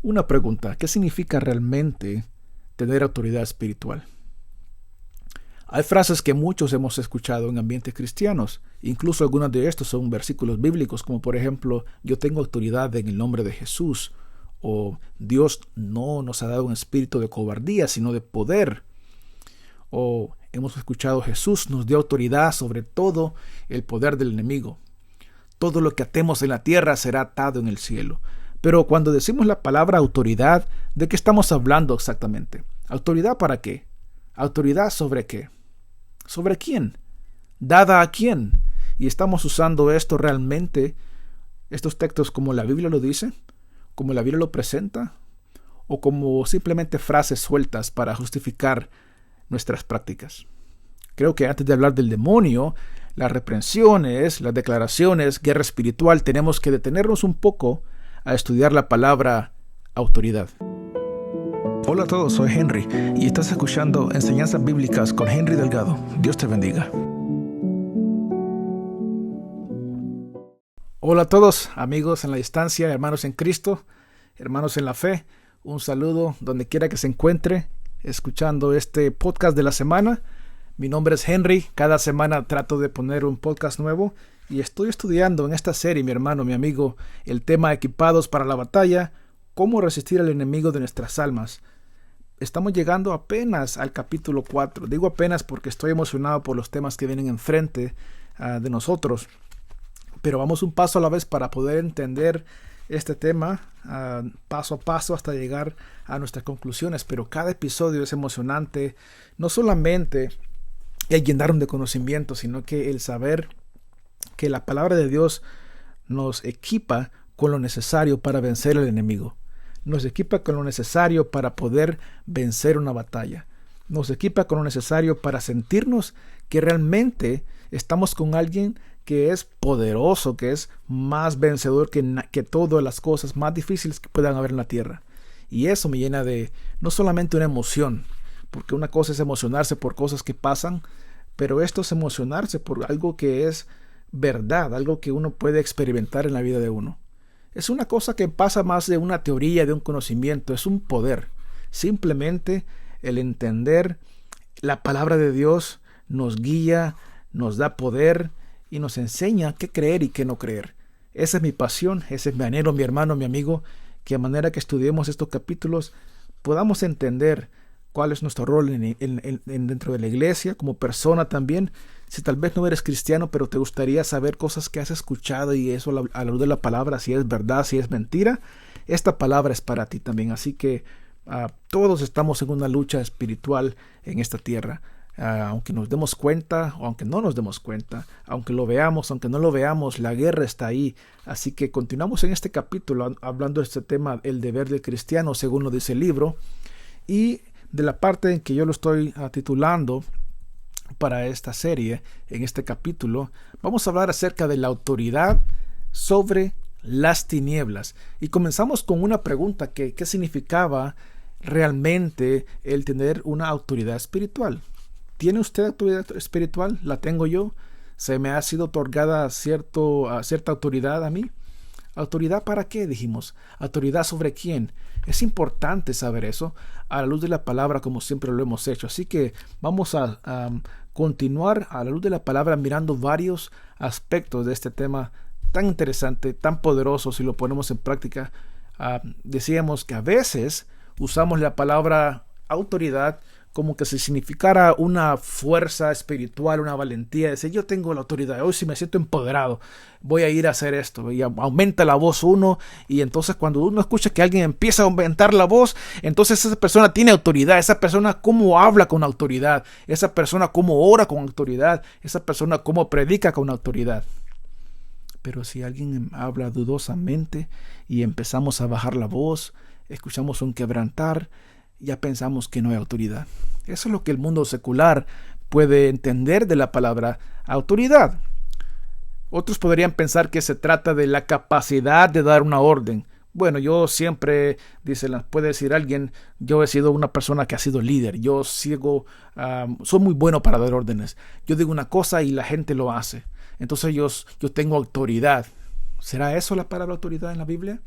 Una pregunta, ¿qué significa realmente tener autoridad espiritual? Hay frases que muchos hemos escuchado en ambientes cristianos, incluso algunos de estos son versículos bíblicos, como por ejemplo, yo tengo autoridad en el nombre de Jesús, o Dios no nos ha dado un espíritu de cobardía, sino de poder, o hemos escuchado Jesús nos dio autoridad sobre todo el poder del enemigo. Todo lo que atemos en la tierra será atado en el cielo. Pero cuando decimos la palabra autoridad, ¿de qué estamos hablando exactamente? ¿Autoridad para qué? ¿Autoridad sobre qué? ¿Sobre quién? ¿Dada a quién? ¿Y estamos usando esto realmente, estos textos como la Biblia lo dice? ¿Como la Biblia lo presenta? ¿O como simplemente frases sueltas para justificar nuestras prácticas? Creo que antes de hablar del demonio, las reprensiones, las declaraciones, guerra espiritual, tenemos que detenernos un poco a estudiar la palabra autoridad. Hola a todos, soy Henry y estás escuchando Enseñanzas Bíblicas con Henry Delgado. Dios te bendiga. Hola a todos, amigos en la distancia, hermanos en Cristo, hermanos en la fe. Un saludo donde quiera que se encuentre escuchando este podcast de la semana. Mi nombre es Henry, cada semana trato de poner un podcast nuevo y estoy estudiando en esta serie, mi hermano, mi amigo, el tema Equipados para la batalla, cómo resistir al enemigo de nuestras almas. Estamos llegando apenas al capítulo 4. Digo apenas porque estoy emocionado por los temas que vienen enfrente de nosotros. Pero vamos un paso a la vez para poder entender este tema paso a paso hasta llegar a nuestras conclusiones. Pero cada episodio es emocionante, no solamente el llenarnos de conocimiento, sino que el saber que la palabra de Dios nos equipa con lo necesario para vencer al enemigo. Nos equipa con lo necesario para poder vencer una batalla. Nos equipa con lo necesario para sentirnos que realmente estamos con alguien que es poderoso, que es más vencedor que todas las cosas más difíciles que puedan haber en la tierra. Y eso me llena de no solamente una emoción, porque una cosa es emocionarse por cosas que pasan, pero esto es emocionarse por algo que es verdad, algo que uno puede experimentar en la vida de uno. Es una cosa que pasa más de una teoría, de un conocimiento, es un poder. Simplemente el entender la palabra de Dios nos guía, nos da poder y nos enseña qué creer y qué no creer. Esa es mi pasión, ese es mi anhelo, mi hermano, mi amigo, que a manera que estudiemos estos capítulos podamos entender cuál es nuestro rol dentro de la iglesia, como persona también. Si tal vez no eres cristiano, pero te gustaría saber cosas que has escuchado y eso a la luz de la palabra, si es verdad, si es mentira, esta palabra es para ti también. Así que todos estamos en una lucha espiritual en esta tierra. Aunque nos demos cuenta o aunque no nos demos cuenta, aunque lo veamos, aunque no lo veamos, la guerra está ahí. Así que continuamos en este capítulo hablando de este tema, el deber del cristiano, según lo dice el libro, y de la parte en que yo lo estoy titulando para esta serie, en este capítulo, vamos a hablar acerca de la autoridad sobre las tinieblas. Y comenzamos con una pregunta, ¿qué significaba realmente el tener una autoridad espiritual? ¿Tiene usted autoridad espiritual? ¿La tengo yo? ¿Se me ha sido otorgada cierta autoridad a mí? ¿Autoridad para qué? Dijimos. ¿Autoridad sobre quién? Es importante saber eso a la luz de la palabra, como siempre lo hemos hecho. Así que vamos a continuar a la luz de la palabra mirando varios aspectos de este tema tan interesante, tan poderoso si lo ponemos en práctica. Decíamos que a veces usamos la palabra autoridad como que si significara una fuerza espiritual, una valentía, decir yo tengo la autoridad, hoy sí me siento empoderado, voy a ir a hacer esto, y aumenta la voz uno, y entonces cuando uno escucha que alguien empieza a aumentar la voz, entonces esa persona tiene autoridad, esa persona cómo habla con autoridad, esa persona cómo ora con autoridad, esa persona cómo predica con autoridad. Pero si alguien habla dudosamente y empezamos a bajar la voz, escuchamos un quebrantar, ya pensamos que no hay autoridad. Eso es lo que el mundo secular puede entender de la palabra autoridad. Otros podrían pensar que se trata de la capacidad de dar una orden. Bueno, yo siempre, puede decir alguien, yo he sido una persona que ha sido líder, soy muy bueno para dar órdenes. Yo digo una cosa y la gente lo hace. Entonces yo tengo autoridad. ¿Será eso la palabra autoridad en la Biblia?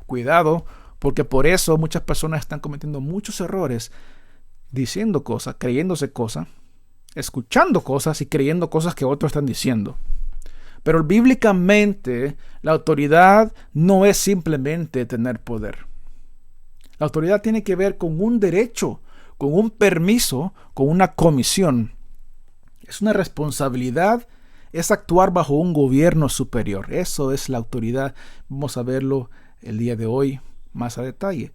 Cuidado, Porque por eso muchas personas están cometiendo muchos errores, diciendo cosas, creyéndose cosas, escuchando cosas y creyendo cosas que otros están diciendo. Pero bíblicamente la autoridad no es simplemente tener poder. La autoridad tiene que ver con un derecho, con un permiso, con una comisión. Es una responsabilidad, es actuar bajo un gobierno superior. Eso es la autoridad. Vamos a verlo el día de hoy más a detalle.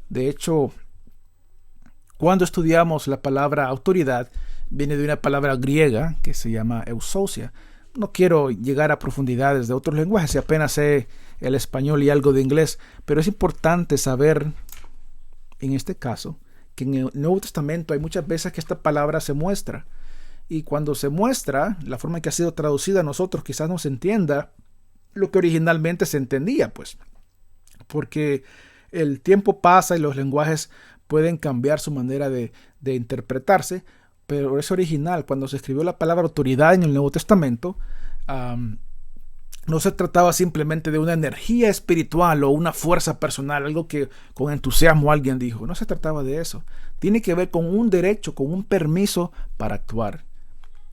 De hecho, cuando estudiamos la palabra autoridad, viene de una palabra griega que se llama exousia. No quiero llegar a profundidades de otros lenguajes, si apenas sé el español y algo de inglés, pero es importante saber, en este caso, que en el Nuevo Testamento hay muchas veces que esta palabra se muestra. Y cuando se muestra, la forma en que ha sido traducida a nosotros quizás no se entienda lo que originalmente se entendía, pues. Porque el tiempo pasa y los lenguajes pueden cambiar su manera de interpretarse, pero es original. Cuando se escribió la palabra autoridad en el Nuevo Testamento, no se trataba simplemente de una energía espiritual o una fuerza personal, algo que con entusiasmo alguien dijo. No se trataba de eso. Tiene que ver con un derecho, con un permiso para actuar.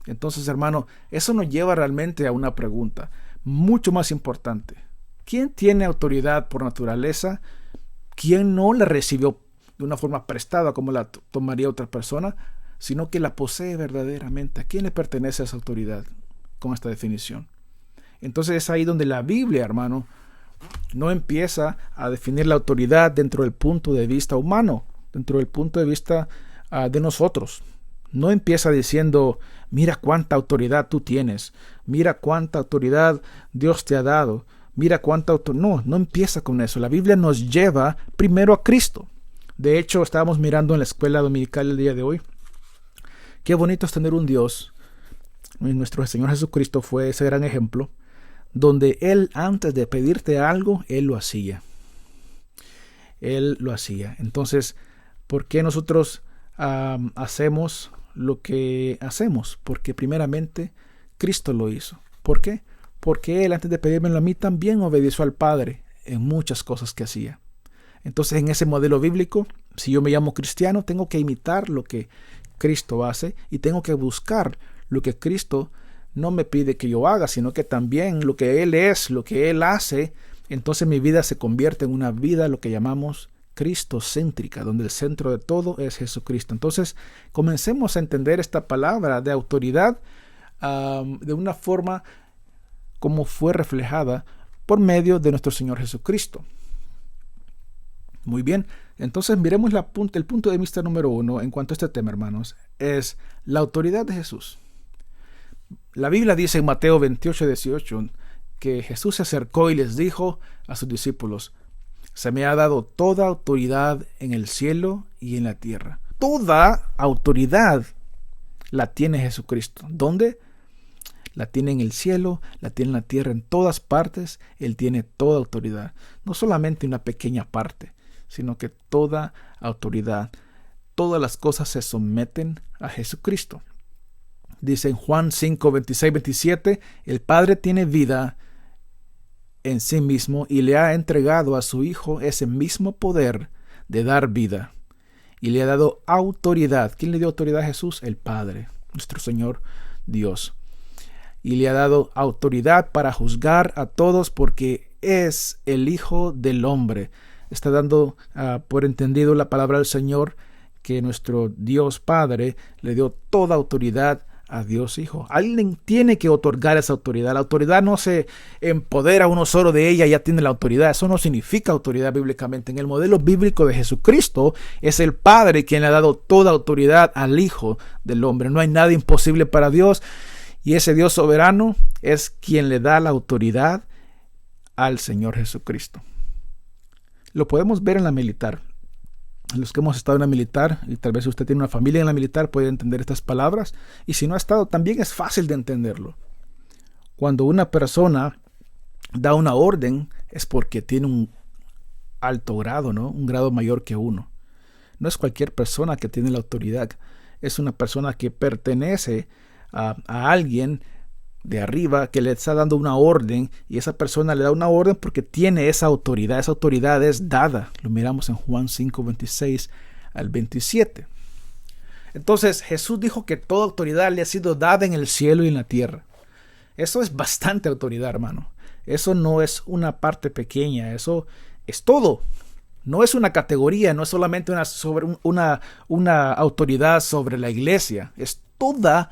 Entonces, hermano, eso nos lleva realmente a una pregunta mucho más importante. ¿Quién tiene autoridad por naturaleza? ¿Quién no la recibió de una forma prestada como la tomaría otra persona, sino que la posee verdaderamente? ¿A quién le pertenece esa autoridad con esta definición? Entonces es ahí donde la Biblia, hermano, no empieza a definir la autoridad dentro del punto de vista humano, dentro del punto de vista de nosotros. No empieza diciendo, mira cuánta autoridad tú tienes, mira cuánta autoridad Dios te ha dado, mira cuánta autoridad. No empieza con eso. La Biblia nos lleva primero a Cristo. De hecho, estábamos mirando en la escuela dominical el día de hoy. Qué bonito es tener un Dios. Nuestro Señor Jesucristo fue ese gran ejemplo, donde Él, antes de pedirte algo, Él lo hacía. Él lo hacía. Entonces, ¿por qué nosotros hacemos lo que hacemos? Porque primeramente Cristo lo hizo. ¿Por qué? Porque Él, antes de pedírmelo a mí, también obedeció al Padre en muchas cosas que hacía. Entonces, en ese modelo bíblico, si yo me llamo cristiano, tengo que imitar lo que Cristo hace y tengo que buscar lo que Cristo no me pide que yo haga, sino que también lo que Él es, lo que Él hace. Entonces mi vida se convierte en una vida, lo que llamamos cristocéntrica, donde el centro de todo es Jesucristo. Entonces comencemos a entender esta palabra de autoridad de una forma como fue reflejada por medio de nuestro Señor Jesucristo. Muy bien, entonces miremos el punto de vista número 1 en cuanto a este tema, hermanos, es la autoridad de Jesús. La Biblia dice en Mateo 28:18 que Jesús se acercó y les dijo a sus discípulos: se me ha dado toda autoridad en el cielo y en la tierra. Toda autoridad la tiene Jesucristo. ¿Dónde? La tiene en el cielo, la tiene en la tierra, en todas partes. Él tiene toda autoridad. No solamente una pequeña parte, sino que toda autoridad. Todas las cosas se someten a Jesucristo. Dice en Juan 5:26-27, el Padre tiene vida en sí mismo y le ha entregado a su Hijo ese mismo poder de dar vida. Y le ha dado autoridad. ¿Quién le dio autoridad a Jesús? El Padre, nuestro Señor Dios. Y le ha dado autoridad para juzgar a todos porque es el Hijo del Hombre. Está dando por entendido la palabra del Señor que nuestro Dios Padre le dio toda autoridad a Dios Hijo. Alguien tiene que otorgar esa autoridad. La autoridad no se empodera uno solo de ella y ya tiene la autoridad. Eso no significa autoridad bíblicamente. En el modelo bíblico de Jesucristo es el Padre quien le ha dado toda autoridad al Hijo del Hombre. No hay nada imposible para Dios y ese Dios soberano es quien le da la autoridad al Señor Jesucristo. Lo podemos ver en la militar. Los que hemos estado en la militar, y tal vez usted tiene una familia en la militar, puede entender estas palabras. Y si no ha estado, también es fácil de entenderlo. Cuando una persona da una orden, es porque tiene un alto grado, ¿no? Un grado mayor que uno. No es cualquier persona que tiene la autoridad. Es una persona que pertenece a alguien de arriba que le está dando una orden, y esa persona le da una orden porque tiene esa autoridad es dada. Lo miramos en Juan 5, 26 al 27. Entonces Jesús dijo que toda autoridad le ha sido dada en el cielo y en la tierra. Eso es bastante autoridad, hermano. Eso no es una parte pequeña, eso es todo. No es una categoría, no es solamente una autoridad sobre la iglesia, es toda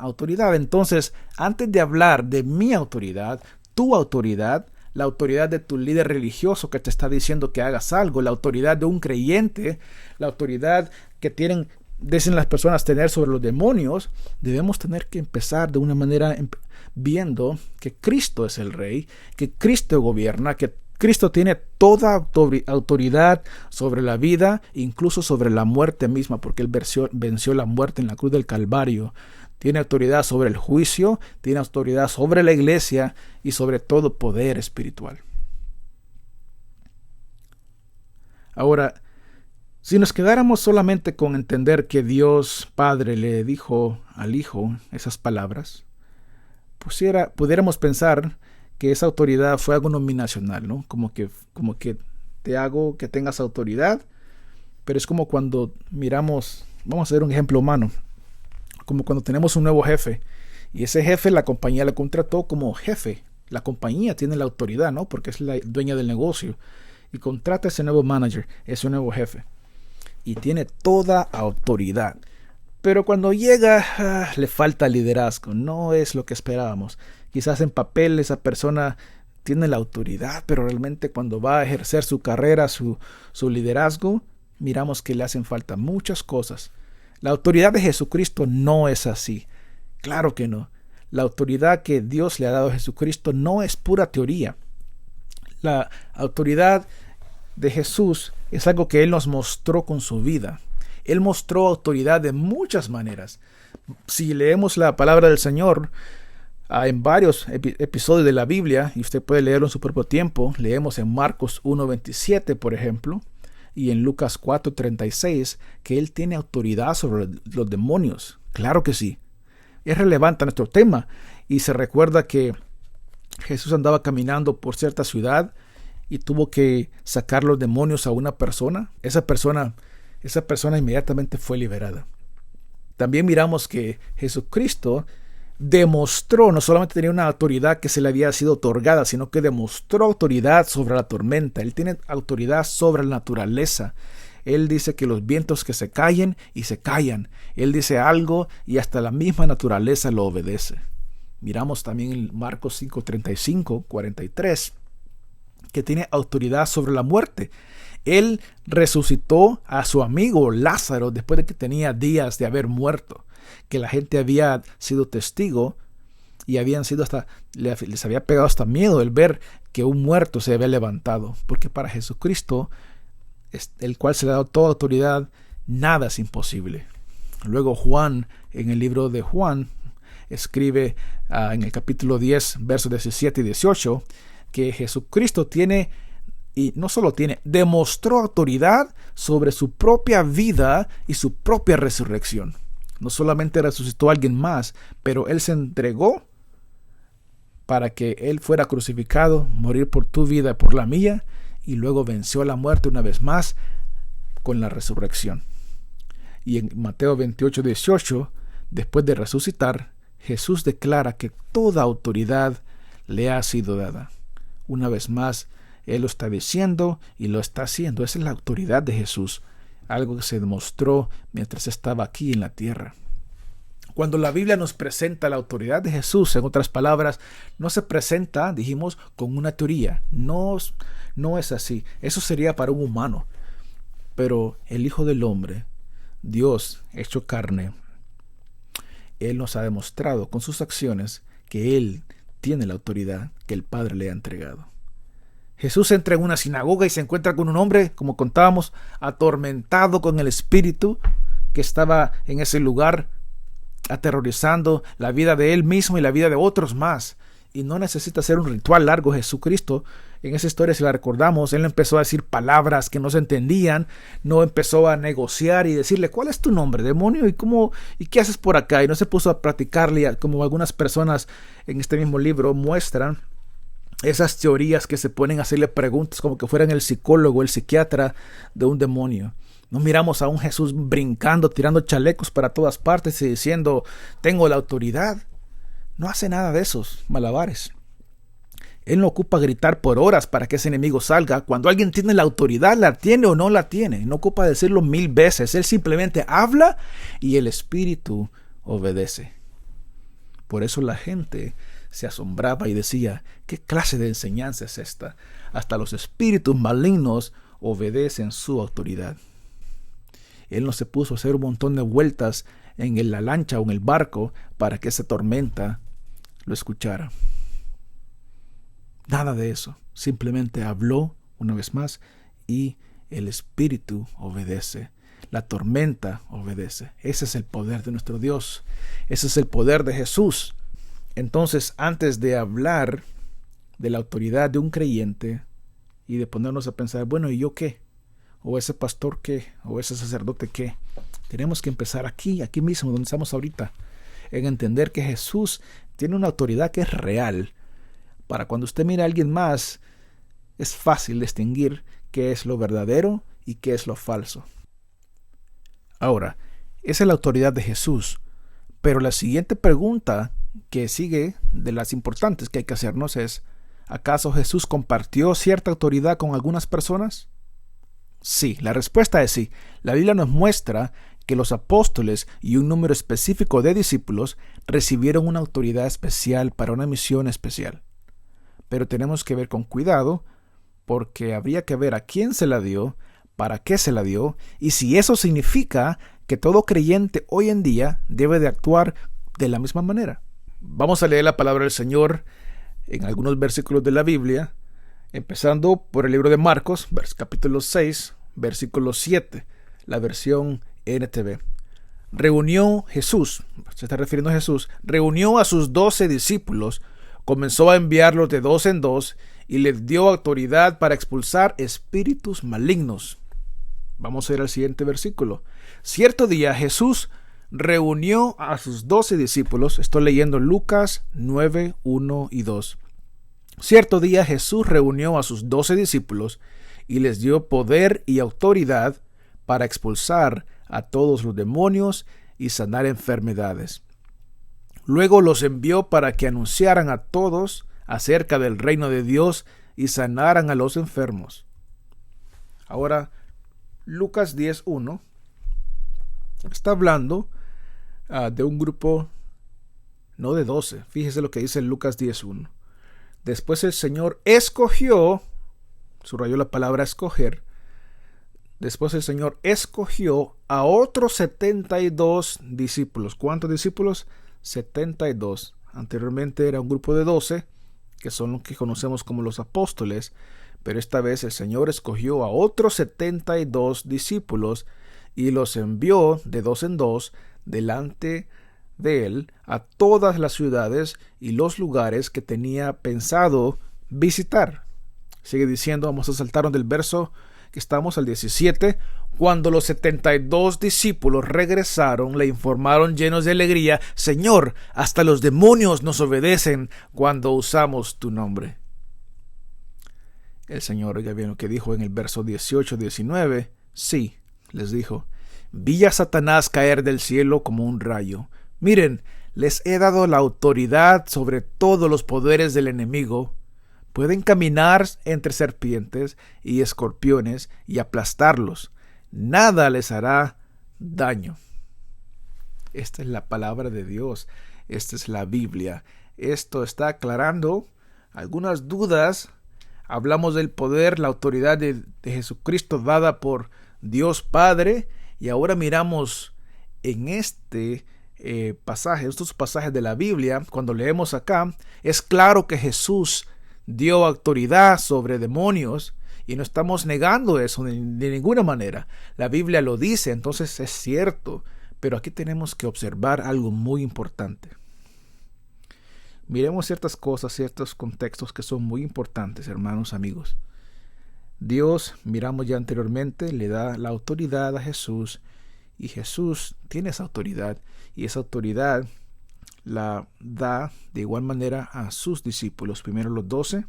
autoridad. Entonces, antes de hablar de mi autoridad, tu autoridad, la autoridad de tu líder religioso que te está diciendo que hagas algo, la autoridad de un creyente, la autoridad que dicen las personas tener sobre los demonios, debemos tener que empezar de una manera viendo que Cristo es el Rey, que Cristo gobierna, que Cristo tiene toda autoridad sobre la vida, incluso sobre la muerte misma, porque Él venció la muerte en la cruz del Calvario. Tiene autoridad sobre el juicio, tiene autoridad sobre la iglesia y sobre todo poder espiritual. Ahora, si nos quedáramos solamente con entender que Dios Padre le dijo al Hijo esas palabras, pudiéramos pensar que esa autoridad fue algo nominacional, ¿no? Como que te hago que tengas autoridad, pero es como cuando miramos, vamos a hacer un ejemplo humano, como cuando tenemos un nuevo jefe, y ese jefe la compañía le contrató como jefe. La compañía tiene la autoridad, ¿no? Porque es la dueña del negocio, y contrata a ese nuevo manager, ese nuevo jefe, y tiene toda autoridad. Pero cuando llega, le falta liderazgo, no es lo que esperábamos. Quizás en papel esa persona tiene la autoridad, pero realmente cuando va a ejercer su carrera, su liderazgo, miramos que le hacen falta muchas cosas. La autoridad de Jesucristo no es así. Claro que no. La autoridad que Dios le ha dado a Jesucristo no es pura teoría. La autoridad de Jesús es algo que Él nos mostró con su vida. Él mostró autoridad de muchas maneras. Si leemos la palabra del Señor en varios episodios de la Biblia, y usted puede leerlo en su propio tiempo, leemos en Marcos 1:27, por ejemplo, y en Lucas 4:36, que Él tiene autoridad sobre los demonios. Claro que sí. Es relevante a nuestro tema, y se recuerda que Jesús andaba caminando por cierta ciudad y tuvo que sacar los demonios a una persona. Esa persona inmediatamente fue liberada. También miramos que Jesucristo demostró, no solamente tenía una autoridad que se le había sido otorgada, sino que demostró autoridad sobre la tormenta. Él tiene autoridad sobre la naturaleza. Él dice que los vientos que se callen y se callan. Él dice algo y hasta la misma naturaleza lo obedece. Miramos también en Marcos 5:35, 43, que tiene autoridad sobre la muerte. Él resucitó a su amigo Lázaro después de que tenía días de haber muerto, que la gente había sido testigo y les había pegado hasta miedo el ver que un muerto se había levantado, porque para Jesucristo, el cual se le ha dado toda autoridad, nada es imposible. Luego Juan, en el libro de Juan, escribe en el capítulo 10, versos 17 y 18, que Jesucristo tiene, y no solo tiene, demostró autoridad sobre su propia vida y su propia resurrección. No solamente resucitó a alguien más, pero Él se entregó para que Él fuera crucificado, morir por tu vida y por la mía, y luego venció a la muerte una vez más con la resurrección. Y en Mateo 28:18, después de resucitar, Jesús declara que toda autoridad le ha sido dada. Una vez más, Él lo está diciendo y lo está haciendo. Esa es la autoridad de Jesús, algo que se demostró mientras estaba aquí en la tierra. Cuando la Biblia nos presenta la autoridad de Jesús, en otras palabras, no se presenta, dijimos, con una teoría. No es así. Eso sería para un humano. Pero el Hijo del Hombre, Dios hecho carne, Él nos ha demostrado con sus acciones que Él tiene la autoridad que el Padre le ha entregado. Jesús entra en una sinagoga y se encuentra con un hombre, como contábamos, atormentado con el espíritu, que estaba en ese lugar aterrorizando la vida de él mismo y la vida de otros más. Y no necesita hacer un ritual largo. Jesucristo En esa historia, si la recordamos, él empezó a decir palabras que no se entendían, no empezó a negociar y decirle, ¿cuál es tu nombre, demonio? ¿Y qué haces por acá? Y no se puso a practicarle, como algunas personas en este mismo libro muestran, esas teorías que se ponen a hacerle preguntas como que fueran el psicólogo, el psiquiatra de un demonio. No miramos a un Jesús brincando, tirando chalecos para todas partes y diciendo, tengo la autoridad. No hace nada de esos malabares. Él no ocupa gritar por horas para que ese enemigo salga. Cuando alguien tiene la autoridad, la tiene o no la tiene. No ocupa decirlo 1000 veces. Él simplemente habla y el espíritu obedece. Por eso la gente se asombraba y decía, ¿qué clase de enseñanza es esta? Hasta los espíritus malignos obedecen su autoridad. Él no se puso a hacer un montón de vueltas en la lancha o en el barco para que esa tormenta lo escuchara. Nada de eso. Simplemente habló una vez más y el espíritu obedece. La tormenta obedece. Ese es el poder de nuestro Dios. Ese es el poder de Jesús. Entonces, antes de hablar de la autoridad de un creyente y de ponernos a pensar, bueno, ¿y yo qué? ¿O ese pastor qué? ¿O ese sacerdote qué? Tenemos que empezar aquí mismo, donde estamos ahorita, en entender que Jesús tiene una autoridad que es real. Para cuando usted mira a alguien más, es fácil distinguir qué es lo verdadero y qué es lo falso. Ahora, esa es la autoridad de Jesús. Pero la siguiente pregunta que sigue, de las importantes que hay que hacernos, es, ¿acaso Jesús compartió cierta autoridad con algunas personas? Sí, la respuesta es sí. La Biblia nos muestra que los apóstoles y un número específico de discípulos recibieron una autoridad especial para una misión especial. Pero tenemos que ver con cuidado, porque habría que ver a quién se la dio, para qué se la dio, y si eso significa que todo creyente hoy en día debe de actuar de la misma manera. Vamos a leer la palabra del Señor en algunos versículos de la Biblia, empezando por el libro de Marcos, capítulo 6, versículo 7, la versión NTV. Reunió Jesús, se está refiriendo a Jesús, reunió a sus 12 discípulos, comenzó a enviarlos de 2 en 2 y les dio autoridad para expulsar espíritus malignos. Vamos a ir al siguiente versículo. Cierto día Jesús reunió a sus 12 discípulos. Estoy leyendo Lucas 9, 1 y 2. Cierto día Jesús reunió a sus 12 discípulos y les dio poder y autoridad para expulsar a todos los demonios y sanar enfermedades. Luego los envió para que anunciaran a todos acerca del reino de Dios y sanaran a los enfermos. Ahora, Lucas 10:1 está hablando de un grupo, no de 12. Fíjese lo que dice Lucas 10:1. Después el Señor escogió, subrayó la palabra escoger, después el Señor escogió a otros 72 discípulos. ¿Cuántos discípulos? 72. Anteriormente era un grupo de 12, que son los que conocemos como los apóstoles, pero esta vez el Señor escogió a otros 72 discípulos y los envió de 2 en 2 delante de él a todas las ciudades y los lugares que tenía pensado visitar. Sigue diciendo, vamos a saltarnos del verso que estamos al 17. Cuando los 72 discípulos regresaron, le informaron llenos de alegría: Señor, hasta los demonios nos obedecen cuando usamos tu nombre. El Señor, oiga bien lo que dijo en el verso 18-19. Sí, les dijo, vi a Satanás caer del cielo como un rayo. Miren, les he dado la autoridad sobre todos los poderes del enemigo. Pueden caminar entre serpientes y escorpiones y aplastarlos. Nada les hará daño. Esta es la palabra de Dios. Esta es la Biblia. Esto está aclarando algunas dudas. Hablamos del poder, la autoridad de Jesucristo dada por Dios Padre. Y ahora miramos en este pasaje, estos pasajes de la Biblia, cuando leemos acá, es claro que Jesús dio autoridad sobre demonios. Y no estamos negando eso de ninguna manera. La Biblia lo dice, entonces es cierto. Pero aquí tenemos que observar algo muy importante. Miremos ciertas cosas, ciertos contextos que son muy importantes, hermanos, amigos. Dios, miramos ya anteriormente, le da la autoridad a Jesús, y Jesús tiene esa autoridad, y esa autoridad la da de igual manera a sus discípulos, primero los 12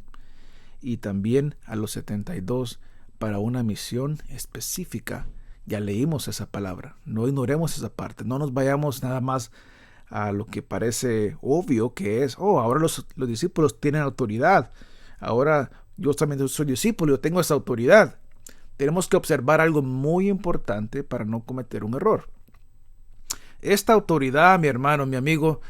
y también a los 72 para una misión específica. Ya leímos esa palabra, no ignoremos esa parte, no nos vayamos nada más a lo que parece obvio que es, ahora los discípulos tienen autoridad, ahora yo también soy discípulo, yo tengo esa autoridad. Tenemos que observar algo muy importante para no cometer un error. Esta autoridad, mi hermano, mi amigo,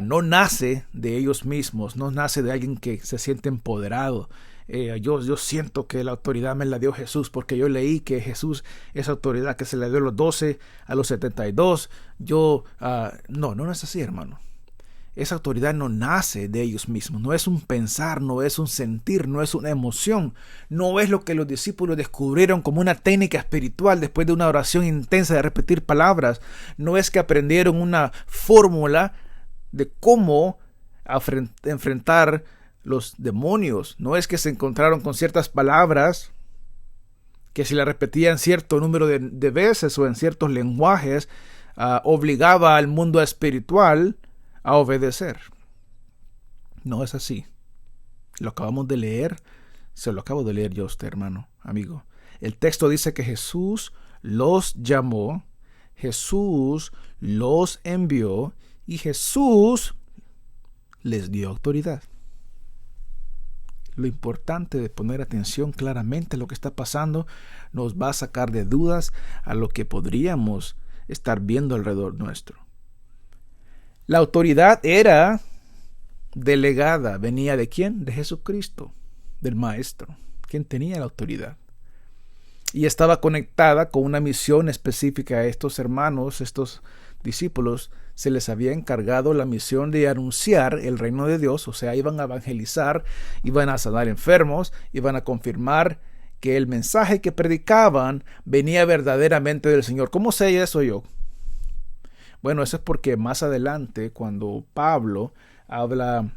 no nace de ellos mismos, no nace de alguien que se siente empoderado. Yo siento que la autoridad me la dio Jesús porque yo leí que Jesús, esa autoridad que se le dio a los 12, a los 72, no es así, hermano. Esa autoridad no nace de ellos mismos, no es un pensar, no es un sentir, no es una emoción, no es lo que los discípulos descubrieron como una técnica espiritual después de una oración intensa de repetir palabras, no es que aprendieron una fórmula de cómo enfrentar los demonios, no es que se encontraron con ciertas palabras que si la repetían cierto número de veces o en ciertos lenguajes, obligaba al mundo espiritual a obedecer. No es así. Lo acabamos de leer, se lo acabo de leer yo a usted, hermano, amigo. El texto dice que Jesús los llamó, Jesús los envió y Jesús les dio autoridad. Lo importante de poner atención claramente a lo que está pasando nos va a sacar de dudas a lo que podríamos estar viendo alrededor nuestro. La autoridad era delegada. ¿Venía de quién? De Jesucristo, del Maestro, quien tenía la autoridad. Y estaba conectada con una misión específica. A estos hermanos, estos discípulos, se les había encargado la misión de anunciar el reino de Dios. O sea, iban a evangelizar, iban a sanar enfermos, iban a confirmar que el mensaje que predicaban venía verdaderamente del Señor. ¿Cómo sé eso yo? Bueno, eso es porque más adelante, cuando Pablo habla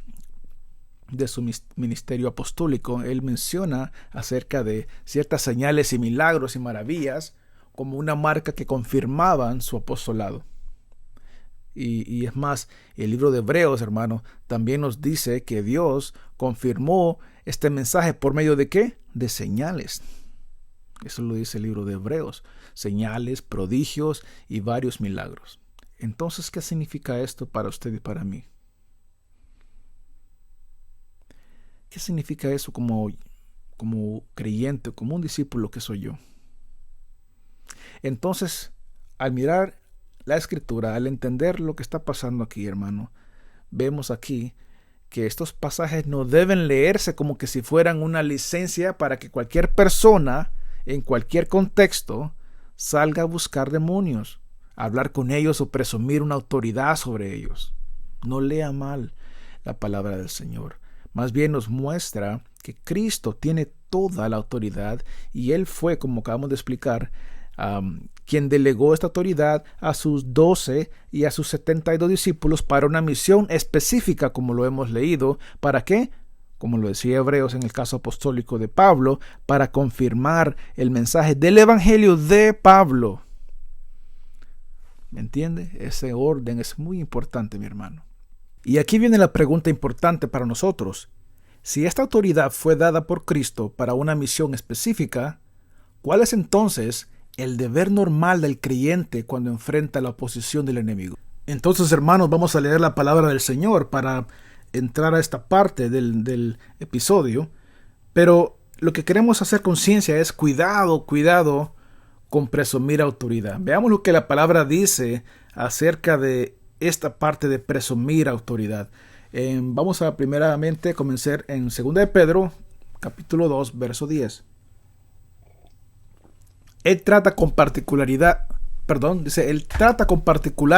de su ministerio apostólico, él menciona acerca de ciertas señales y milagros y maravillas como una marca que confirmaban su apostolado. Y es más, el libro de Hebreos, hermano, también nos dice que Dios confirmó este mensaje por medio de ¿qué? De señales. Eso lo dice el libro de Hebreos. Señales, prodigios y varios milagros. Entonces, ¿qué significa esto para usted y para mí? ¿Qué significa eso como creyente, como un discípulo que soy yo? Entonces, al mirar la Escritura, al entender lo que está pasando aquí, hermano, vemos aquí que estos pasajes no deben leerse como que si fueran una licencia para que cualquier persona, en cualquier contexto, salga a buscar demonios, hablar con ellos o presumir una autoridad sobre ellos. No lea mal la palabra del Señor. Más bien nos muestra que Cristo tiene toda la autoridad y Él fue, como acabamos de explicar, quien delegó esta autoridad a sus 12 y a sus 72 discípulos para una misión específica, como lo hemos leído. ¿Para qué? Como lo decía Hebreos en el caso apostólico de Pablo, para confirmar el mensaje del Evangelio de Pablo. ¿Me entiende? Ese orden es muy importante, mi hermano. Y aquí viene la pregunta importante para nosotros. Si esta autoridad fue dada por Cristo para una misión específica, ¿cuál es entonces el deber normal del creyente cuando enfrenta la oposición del enemigo? Entonces, hermanos, vamos a leer la palabra del Señor para entrar a esta parte del episodio. Pero lo que queremos hacer conciencia es cuidado con presumir autoridad. Veamos lo que la palabra dice acerca de esta parte de presumir autoridad. Vamos a primeramente comenzar en 2 de Pedro, capítulo 2, verso 10. Él trata con particular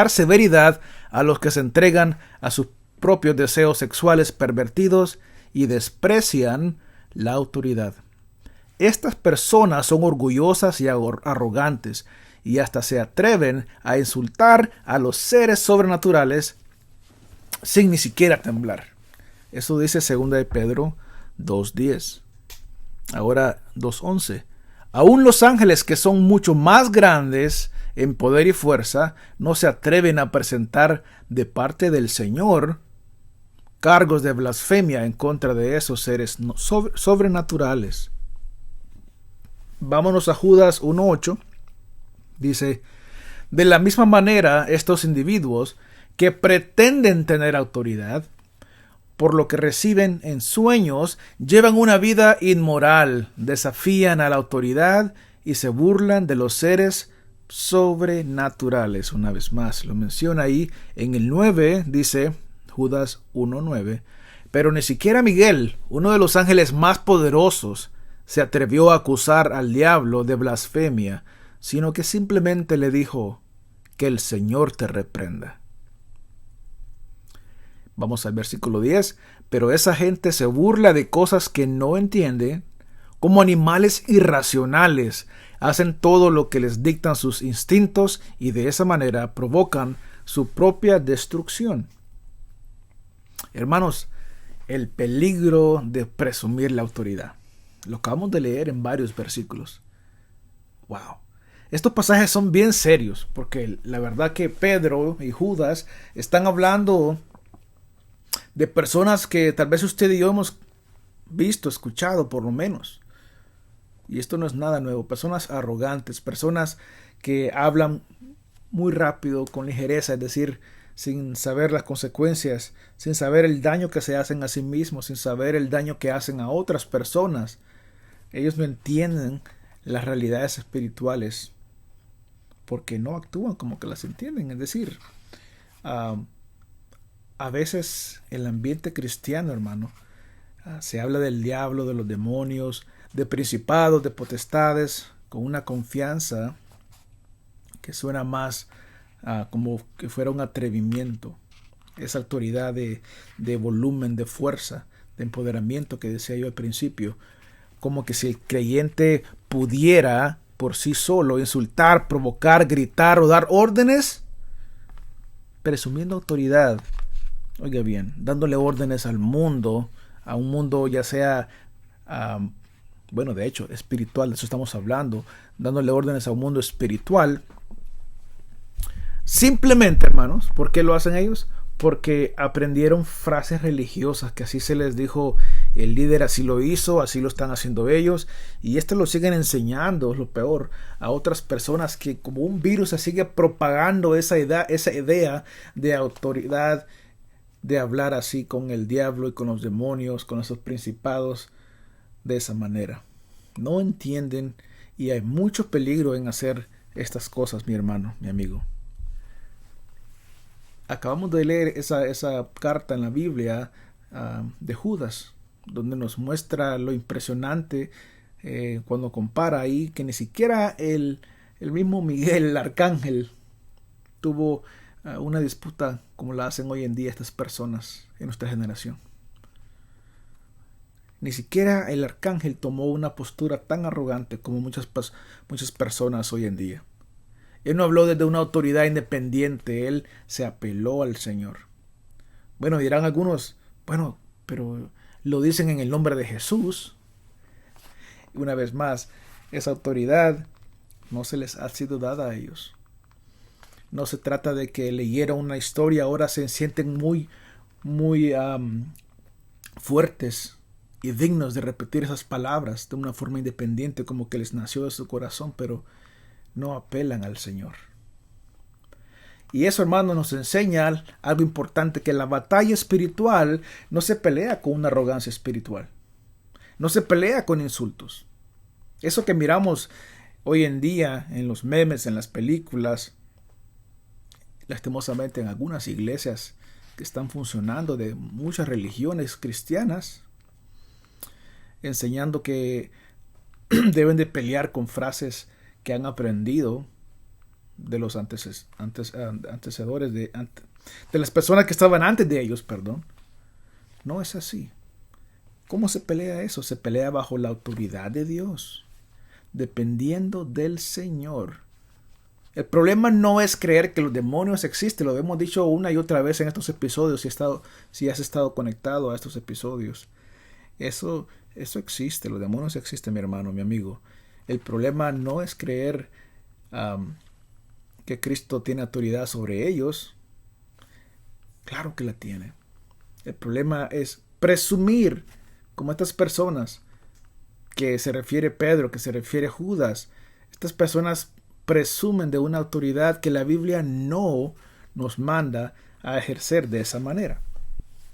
severidad a los que se entregan a sus propios deseos sexuales pervertidos y desprecian la autoridad. Estas personas son orgullosas y arrogantes y hasta se atreven a insultar a los seres sobrenaturales sin ni siquiera temblar. Eso dice 2 de Pedro 2:10. Ahora 2:11. Aún los ángeles, que son mucho más grandes en poder y fuerza, no se atreven a presentar de parte del Señor cargos de blasfemia en contra de esos seres sobrenaturales. Vámonos a Judas 1:8. Dice: de la misma manera, estos individuos que pretenden tener autoridad, por lo que reciben en sueños, llevan una vida inmoral, desafían a la autoridad y se burlan de los seres sobrenaturales. Una vez más, lo menciona ahí en el 9, dice Judas 1:9. Pero ni siquiera Miguel, uno de los ángeles más poderosos, se atrevió a acusar al diablo de blasfemia, sino que simplemente le dijo: que el Señor te reprenda. Vamos al versículo 10. Pero esa gente se burla de cosas que no entiende. Como animales irracionales, hacen todo lo que les dictan sus instintos y de esa manera provocan su propia destrucción. Hermanos, el peligro de presumir la autoridad. Lo acabamos de leer en varios versículos. Wow. Estos pasajes son bien serios, porque la verdad que Pedro y Judas están hablando de personas que tal vez usted y yo hemos visto, escuchado por lo menos. Y esto no es nada nuevo. Personas arrogantes, personas que hablan muy rápido, con ligereza, es decir, sin saber las consecuencias, sin saber el daño que se hacen a sí mismos, sin saber el daño que hacen a otras personas. Ellos no entienden las realidades espirituales porque no actúan como que las entienden. Es decir, a veces el ambiente cristiano, hermano, se habla del diablo, de los demonios, de principados, de potestades, con una confianza que suena más como que fuera un atrevimiento. Esa autoridad de volumen, de fuerza, de empoderamiento que decía yo al principio. Como que si el creyente pudiera por sí solo insultar, provocar, gritar o dar órdenes, presumiendo autoridad. Oiga bien, dándole órdenes al mundo, a un mundo ya sea, bueno, de hecho, espiritual, de eso estamos hablando, dándole órdenes a un mundo espiritual. Simplemente, hermanos, ¿por qué lo hacen ellos? Porque aprendieron frases religiosas, que así se les dijo el líder, así lo hizo, así lo están haciendo ellos, y esto lo siguen enseñando, es lo peor, a otras personas, que como un virus se sigue propagando esa idea de autoridad, de hablar así con el diablo y con los demonios, con esos principados, de esa manera. No entienden, y hay mucho peligro en hacer estas cosas, mi hermano, mi amigo. Acabamos de leer esa carta en la Biblia de Judas, donde nos muestra lo impresionante cuando compara ahí que ni siquiera el mismo Miguel, el arcángel, tuvo una disputa como la hacen hoy en día estas personas en nuestra generación. Ni siquiera el arcángel tomó una postura tan arrogante como muchas personas hoy en día. Él no habló desde una autoridad independiente, él se apeló al Señor. Bueno, dirán algunos, bueno, pero lo dicen en el nombre de Jesús. Y una vez más, esa autoridad no se les ha sido dada a ellos. No se trata de que leyeron una historia, ahora se sienten muy fuertes y dignos de repetir esas palabras de una forma independiente, como que les nació de su corazón, pero no apelan al Señor. Y eso, hermano, nos enseña algo importante, que la batalla espiritual no se pelea con una arrogancia espiritual. No se pelea con insultos. Eso que miramos hoy en día en los memes, en las películas, lastimosamente en algunas iglesias que están funcionando, de muchas religiones cristianas, enseñando que deben de pelear con frases que han aprendido de los antecedores, de las personas que estaban antes de ellos, perdón. No es así. ¿Cómo se pelea eso? Se pelea bajo la autoridad de Dios, dependiendo del Señor. El problema no es creer que los demonios existen, lo hemos dicho una y otra vez en estos episodios, si has estado conectado a estos episodios. Eso existe, los demonios existen, mi hermano, mi amigo. El problema no es creer que Cristo tiene autoridad sobre ellos. Claro que la tiene. El problema es presumir, como estas personas, que se refiere Pedro, que se refiere Judas. Estas personas presumen de una autoridad que la Biblia no nos manda a ejercer de esa manera.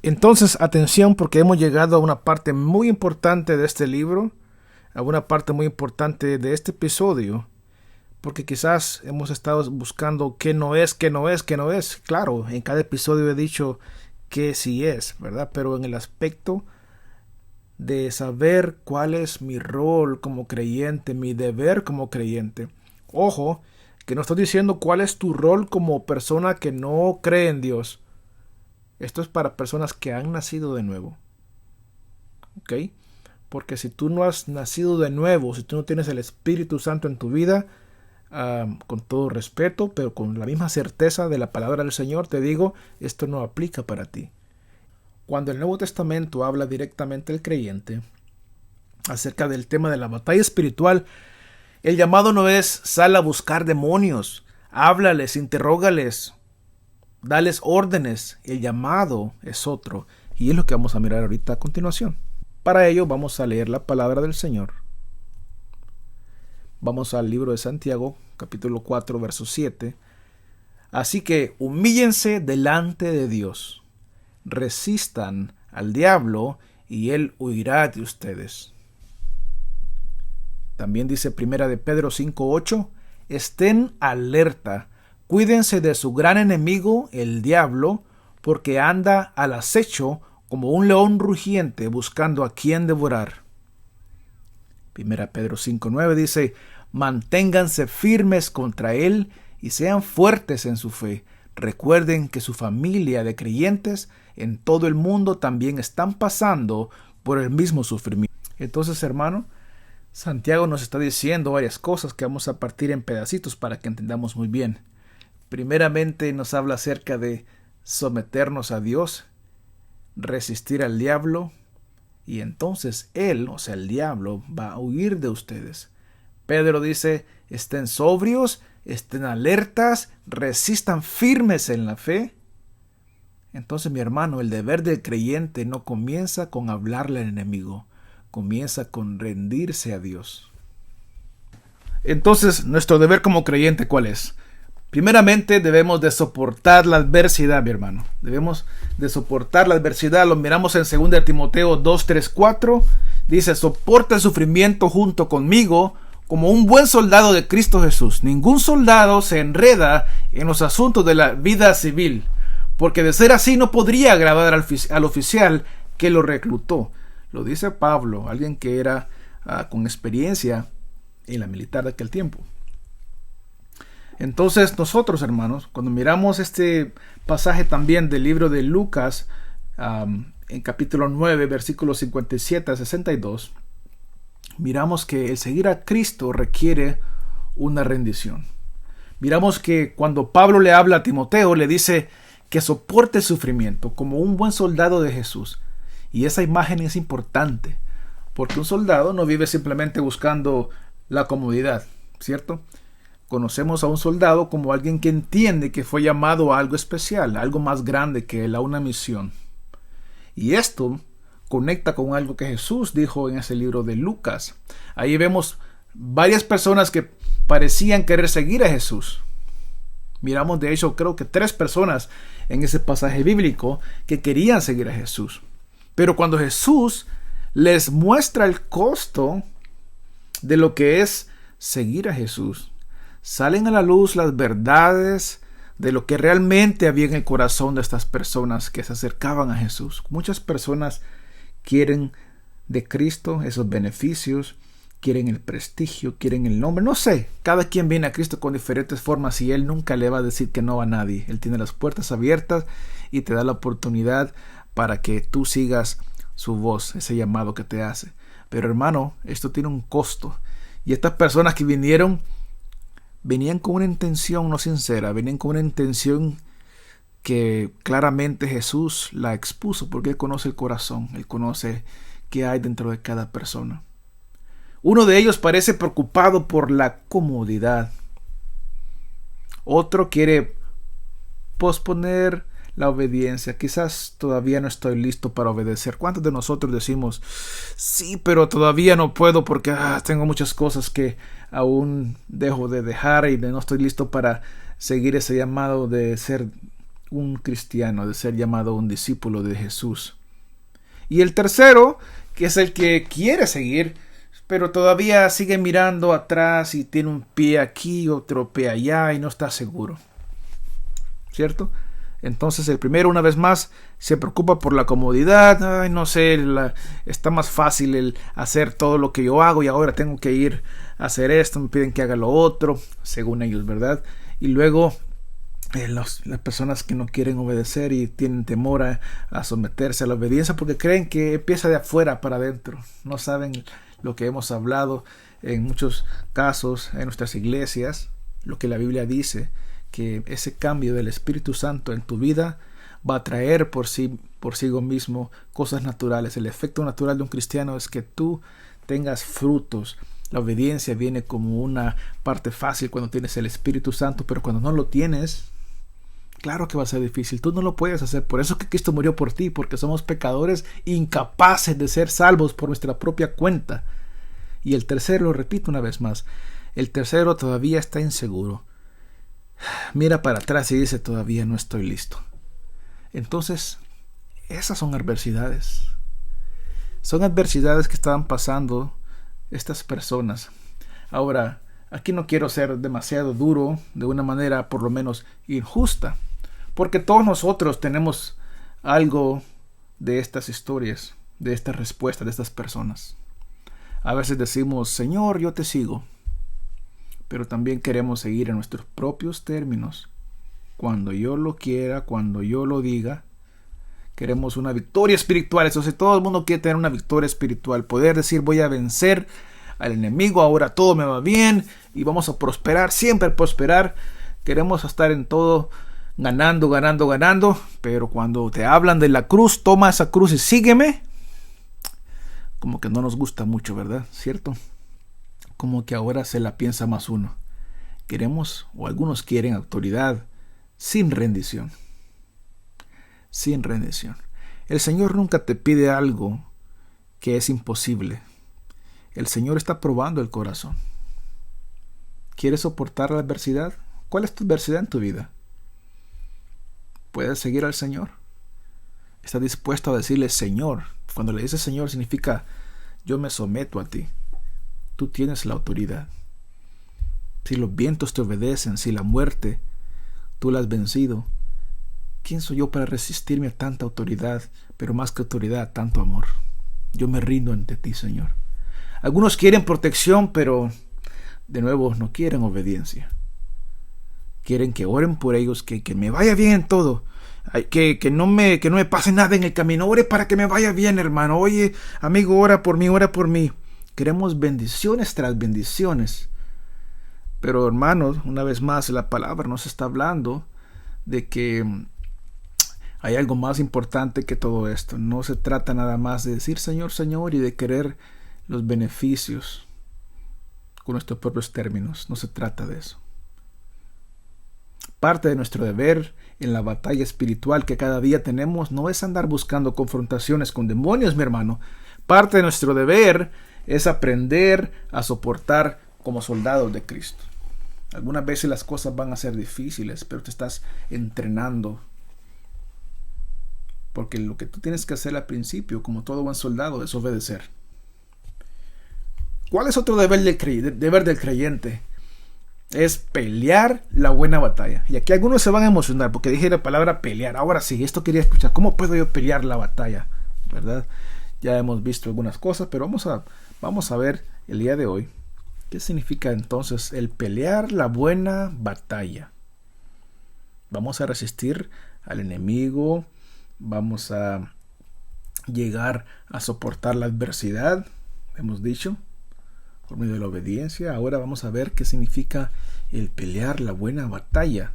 Entonces, atención, porque hemos llegado a una parte muy importante de este libro, a una parte muy importante de este episodio, porque quizás hemos estado buscando qué no es, qué no es, qué no es. Claro, en cada episodio he dicho que sí es, ¿verdad? Pero en el aspecto de saber cuál es mi rol como creyente, mi deber como creyente. Ojo, que no estoy diciendo cuál es tu rol como persona que no cree en Dios. Esto es para personas que han nacido de nuevo. ¿Ok? Porque si tú no has nacido de nuevo, si tú no tienes el Espíritu Santo en tu vida, con todo respeto, pero con la misma certeza de la palabra del Señor, te digo, esto no aplica para ti. Cuando el Nuevo Testamento habla directamente al creyente acerca del tema de la batalla espiritual, el llamado no es sal a buscar demonios, háblales, interrógales, dales órdenes. El llamado es otro, y es lo que vamos a mirar ahorita a continuación. Para ello vamos a leer la palabra del Señor. Vamos al libro de Santiago, capítulo 4, verso 7. Así que humíllense delante de Dios, resistan al diablo y él huirá de ustedes. También dice Primera de Pedro 5:8, estén alerta, cuídense de su gran enemigo, el diablo, porque anda al acecho como un león rugiente buscando a quien devorar. Primera Pedro 5:9 dice, manténganse firmes contra él y sean fuertes en su fe. Recuerden que su familia de creyentes en todo el mundo también están pasando por el mismo sufrimiento. Entonces, hermano, Santiago nos está diciendo varias cosas que vamos a partir en pedacitos para que entendamos muy bien. Primeramente nos habla acerca de someternos a Dios, resistir al diablo, y entonces él, o sea el diablo, va a huir de ustedes. Pedro dice, estén sobrios, estén alertas, resistan firmes en la fe. Entonces, mi hermano, el deber del creyente no comienza con hablarle al enemigo, comienza con rendirse a Dios. Entonces, nuestro deber como creyente, ¿cuál es? Primeramente, debemos de soportar la adversidad, mi hermano. Debemos de soportar la adversidad. Lo miramos en 2 Timoteo 2, 3, 4. Dice, soporta el sufrimiento junto conmigo como un buen soldado de Cristo Jesús. Ningún soldado se enreda en los asuntos de la vida civil, porque de ser así no podría agradar al oficial que lo reclutó. Lo dice Pablo, alguien que era con experiencia en la militar de aquel tiempo. Entonces nosotros, hermanos, cuando miramos este pasaje también del libro de Lucas, en capítulo 9, versículos 57 a 62, miramos que el seguir a Cristo requiere una rendición. Miramos que cuando Pablo le habla a Timoteo, le dice que soporte el sufrimiento como un buen soldado de Jesús. Y esa imagen es importante, porque un soldado no vive simplemente buscando la comodidad, ¿cierto? Conocemos a un soldado como alguien que entiende que fue llamado a algo especial, a algo más grande que él, a una misión. Y esto conecta con algo que Jesús dijo en ese libro de Lucas. Ahí vemos varias personas que parecían querer seguir a Jesús. Miramos de hecho creo que 3 personas en ese pasaje bíblico que querían seguir a Jesús. Pero cuando Jesús les muestra el costo de lo que es seguir a Jesús, salen a la luz las verdades de lo que realmente había en el corazón de estas personas que se acercaban a Jesús. Muchas personas quieren de Cristo esos beneficios, quieren el prestigio, quieren el nombre, no sé, cada quien viene a Cristo con diferentes formas y Él nunca le va a decir que no a nadie. Él tiene las puertas abiertas y te da la oportunidad para que tú sigas su voz, ese llamado que te hace. Pero hermano, esto tiene un costo. Y estas personas que vinieron venían con una intención no sincera, venían con una intención que claramente Jesús la expuso, porque Él conoce el corazón, Él conoce qué hay dentro de cada persona. Uno de ellos parece preocupado por la comodidad. Otro quiere posponer la obediencia. Quizás todavía no estoy listo para obedecer. ¿Cuántos de nosotros decimos, sí, pero todavía no puedo porque tengo muchas cosas que aún dejo de dejar y no estoy listo para seguir ese llamado de ser un cristiano, de ser llamado un discípulo de Jesús? Y el tercero, que es el que quiere seguir, pero todavía sigue mirando atrás y tiene un pie aquí, otro pie allá y no está seguro. ¿Cierto? Entonces el primero, una vez más, se preocupa por la comodidad. Ay, no sé, está más fácil el hacer todo lo que yo hago y ahora tengo que ir a hacer esto, me piden que haga lo otro, según ellos, ¿verdad? Y luego las personas que no quieren obedecer y tienen temor a someterse a la obediencia porque creen que empieza de afuera para adentro. No saben lo que hemos hablado en muchos casos en nuestras iglesias, lo que la Biblia dice, que ese cambio del Espíritu Santo en tu vida va a traer por sí mismo cosas naturales. El efecto natural de un cristiano es que tú tengas frutos. La obediencia viene como una parte fácil cuando tienes el Espíritu Santo, pero cuando no lo tienes, claro que va a ser difícil. Tú no lo puedes hacer. Por eso es que Cristo murió por ti, porque somos pecadores incapaces de ser salvos por nuestra propia cuenta. Y el tercero, lo repito una vez más, el tercero todavía está inseguro. Mira para atrás y dice, todavía no estoy listo. Entonces, esas son adversidades. Son adversidades que estaban pasando estas personas. Ahora, aquí no quiero ser demasiado duro, de una manera por lo menos injusta, porque todos nosotros tenemos algo de estas historias, de estas respuestas de estas personas. A veces decimos, Señor, yo te sigo, pero también queremos seguir en nuestros propios términos, cuando yo lo quiera, cuando yo lo diga. Queremos una victoria espiritual. Entonces todo el mundo quiere tener una victoria espiritual, poder decir, voy a vencer al enemigo, ahora todo me va bien y vamos a prosperar, siempre prosperar. Queremos estar en todo ganando, pero cuando te hablan de la cruz, toma esa cruz y sígueme, como que no nos gusta mucho, ¿verdad? ¿Cierto? Como que ahora se la piensa más uno. Queremos, o algunos quieren, autoridad sin rendición. Sin rendición. El Señor nunca te pide algo que es imposible. El Señor está probando el corazón. ¿Quieres soportar la adversidad? ¿Cuál es tu adversidad en tu vida? ¿Puedes seguir al Señor? ¿Estás dispuesto a decirle Señor? Cuando le dices Señor significa yo me someto a ti. Tú tienes la autoridad. Si los vientos te obedecen, si la muerte tú la has vencido, ¿quién soy yo para resistirme a tanta autoridad? Pero más que autoridad, tanto amor. Yo me rindo ante ti, Señor. Algunos quieren protección, pero de nuevo no quieren obediencia. Quieren que oren por ellos, que me vaya bien en todo. Que no me pase nada en el camino. Ore para que me vaya bien, hermano. Oye, amigo, ora por mí, ora por mí. Queremos bendiciones tras bendiciones. Pero hermanos, una vez más la palabra nos está hablando de que hay algo más importante que todo esto. No se trata nada más de decir Señor, Señor y de querer los beneficios con nuestros propios términos. No se trata de eso. Parte de nuestro deber en la batalla espiritual que cada día tenemos no es andar buscando confrontaciones con demonios, mi hermano. Parte de nuestro deber es aprender a soportar como soldados de Cristo. Algunas veces las cosas van a ser difíciles, pero te estás entrenando. Porque lo que tú tienes que hacer al principio, como todo buen soldado, es obedecer. ¿Cuál es otro deber del creyente? Es pelear la buena batalla. Y aquí algunos se van a emocionar porque dije la palabra pelear. Ahora sí, esto quería escuchar. ¿Cómo puedo yo pelear la batalla? ¿Verdad? Ya hemos visto algunas cosas, pero vamos a ver el día de hoy qué significa entonces el pelear la buena batalla. Vamos a resistir al enemigo. Vamos a llegar a soportar la adversidad, hemos dicho, por medio de la obediencia. Ahora vamos a ver qué significa el pelear la buena batalla.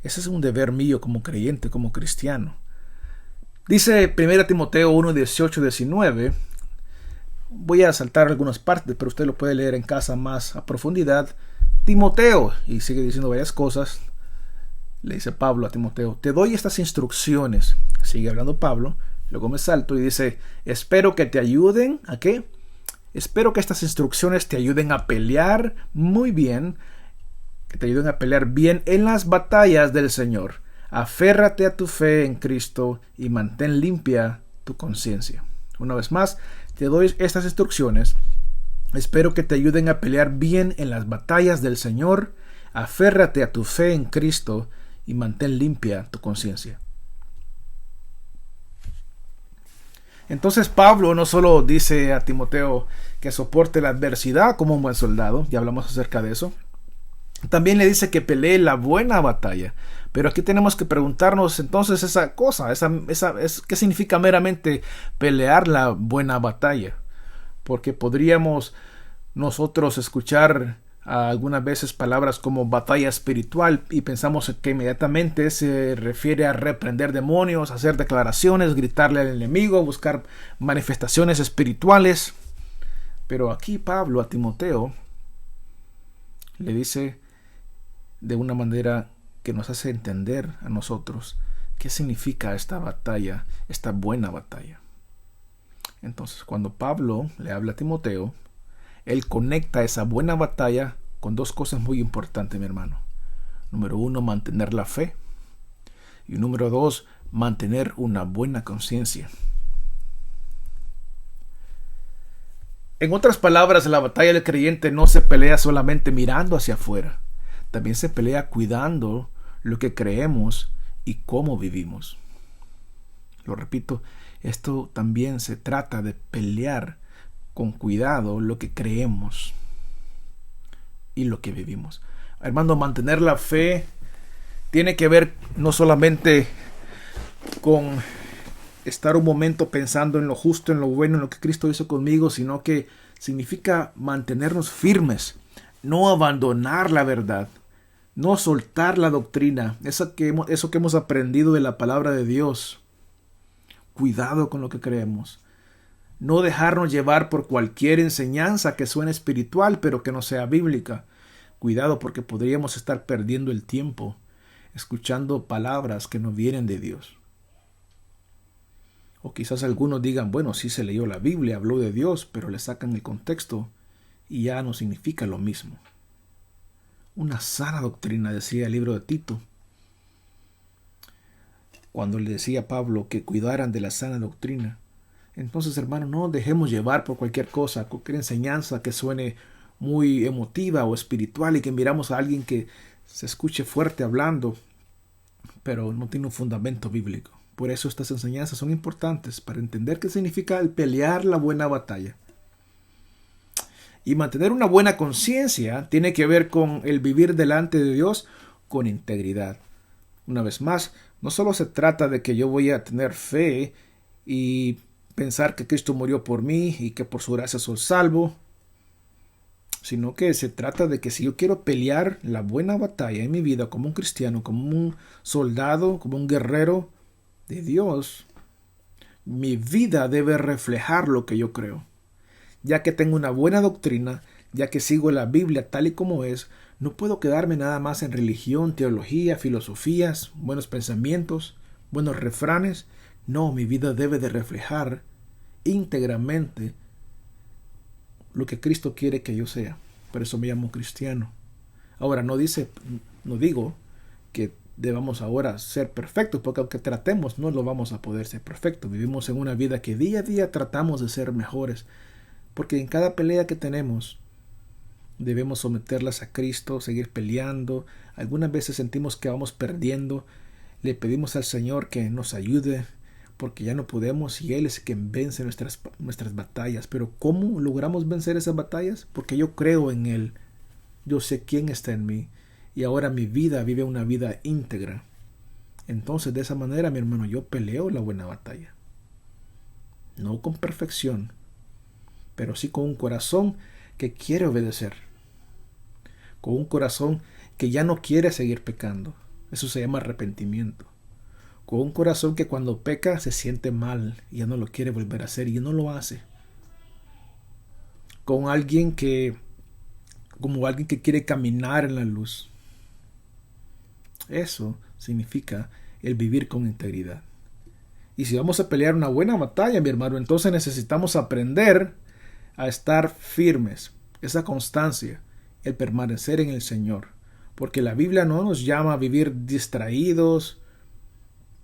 Ese es un deber mío como creyente, como cristiano. Dice 1 Timoteo 1, 18, 19. Voy a saltar algunas partes, pero usted lo puede leer en casa más a profundidad. Timoteo, y sigue diciendo varias cosas. Le dice Pablo a Timoteo, te doy estas instrucciones. Sigue hablando Pablo, luego me salto y dice, espero que te ayuden, ¿a qué? Espero que estas instrucciones te ayuden a pelear muy bien, que te ayuden a pelear bien en las batallas del Señor. Aférrate a tu fe en Cristo y mantén limpia tu conciencia. Una vez más, te doy estas instrucciones. Espero que te ayuden a pelear bien en las batallas del Señor. Aférrate a tu fe en Cristo y mantén limpia tu conciencia. Entonces Pablo no solo dice a Timoteo que soporte la adversidad como un buen soldado, ya hablamos acerca de eso, también le dice que pelee la buena batalla. Pero aquí tenemos que preguntarnos entonces esa cosa, ¿qué significa meramente pelear la buena batalla? Porque podríamos nosotros escuchar algunas veces palabras como batalla espiritual y pensamos que inmediatamente se refiere a reprender demonios, hacer declaraciones, gritarle al enemigo, buscar manifestaciones espirituales. Pero aquí Pablo a Timoteo le dice de una manera que nos hace entender a nosotros qué significa esta batalla, esta buena batalla. Entonces, cuando Pablo le habla a Timoteo, él conecta esa buena batalla con dos cosas muy importantes, mi hermano. Número 1, mantener la fe. Y número 2, mantener una buena conciencia. En otras palabras, la batalla del creyente no se pelea solamente mirando hacia afuera. También se pelea cuidando lo que creemos y cómo vivimos. Lo repito, esto también se trata de pelear con cuidado lo que creemos y lo que vivimos. Hermano, mantener la fe tiene que ver no solamente con estar un momento pensando en lo justo, en lo bueno, en lo que Cristo hizo conmigo, sino que significa mantenernos firmes, no abandonar la verdad, no soltar la doctrina, eso que hemos aprendido de la palabra de Dios. Cuidado con lo que creemos. No dejarnos llevar por cualquier enseñanza que suene espiritual, pero que no sea bíblica. Cuidado, porque podríamos estar perdiendo el tiempo escuchando palabras que no vienen de Dios. O quizás algunos digan, bueno, sí se leyó la Biblia, habló de Dios, pero le sacan el contexto y ya no significa lo mismo. Una sana doctrina, decía el libro de Tito, cuando le decía a Pablo que cuidaran de la sana doctrina. Entonces, hermano, no dejemos llevar por cualquier cosa, cualquier enseñanza que suene muy emotiva o espiritual y que miramos a alguien que se escuche fuerte hablando, pero no tiene un fundamento bíblico. Por eso estas enseñanzas son importantes para entender qué significa el pelear la buena batalla. Y mantener una buena conciencia tiene que ver con el vivir delante de Dios con integridad. Una vez más, no solo se trata de que yo voy a tener fe y pensar que Cristo murió por mí y que por su gracia soy salvo, sino que se trata de que si yo quiero pelear la buena batalla en mi vida como un cristiano, como un soldado, como un guerrero de Dios, mi vida debe reflejar lo que yo creo. Ya que tengo una buena doctrina, ya que sigo la Biblia tal y como es, no puedo quedarme nada más en religión, teología, filosofías, buenos pensamientos, buenos refranes. No, mi vida debe de reflejar íntegramente lo que Cristo quiere que yo sea. Por eso me llamo cristiano. Ahora, no digo que debamos ahora ser perfectos, porque aunque tratemos, no lo vamos a poder ser perfectos. Vivimos en una vida que día a día tratamos de ser mejores, porque en cada pelea que tenemos debemos someterlas a Cristo, seguir peleando. Algunas veces sentimos que vamos perdiendo. Le pedimos al Señor que nos ayude, porque ya no podemos y Él es quien vence nuestras batallas. Pero ¿cómo logramos vencer esas batallas? Porque yo creo en Él. Yo sé quién está en mí. Y ahora mi vida vive una vida íntegra. Entonces, de esa manera, mi hermano, yo peleo la buena batalla. No con perfección, pero sí con un corazón que quiere obedecer. Con un corazón que ya no quiere seguir pecando. Eso se llama arrepentimiento. Con un corazón que cuando peca se siente mal y ya no lo quiere volver a hacer y no lo hace. Como alguien que quiere caminar en la luz. Eso significa el vivir con integridad. Y si vamos a pelear una buena batalla, mi hermano, entonces necesitamos aprender a estar firmes. Esa constancia, el permanecer en el Señor. Porque la Biblia no nos llama a vivir distraídos,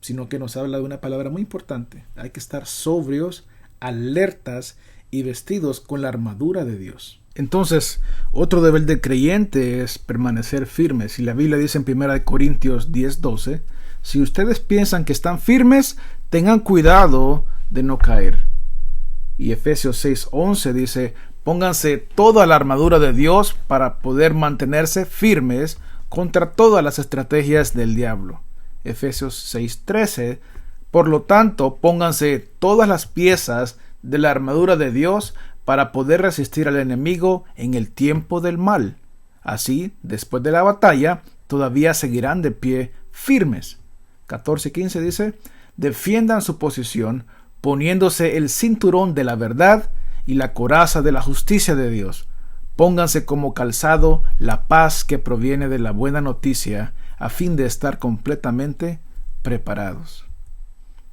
sino que nos habla de una palabra muy importante. Hay que estar sobrios, alertas y vestidos con la armadura de Dios. Entonces, otro deber del creyente es permanecer firmes. Y la Biblia dice en 1 Corintios 10:12, si ustedes piensan que están firmes, tengan cuidado de no caer. Y Efesios 6:11 dice, pónganse toda la armadura de Dios para poder mantenerse firmes contra todas las estrategias del diablo. Efesios 6:13, por lo tanto, pónganse todas las piezas de la armadura de Dios para poder resistir al enemigo en el tiempo del mal. Así, después de la batalla, todavía seguirán de pie firmes. 14:15 dice, defiendan su posición poniéndose el cinturón de la verdad y la coraza de la justicia de Dios. Pónganse como calzado la paz que proviene de la buena noticia a fin de estar completamente preparados.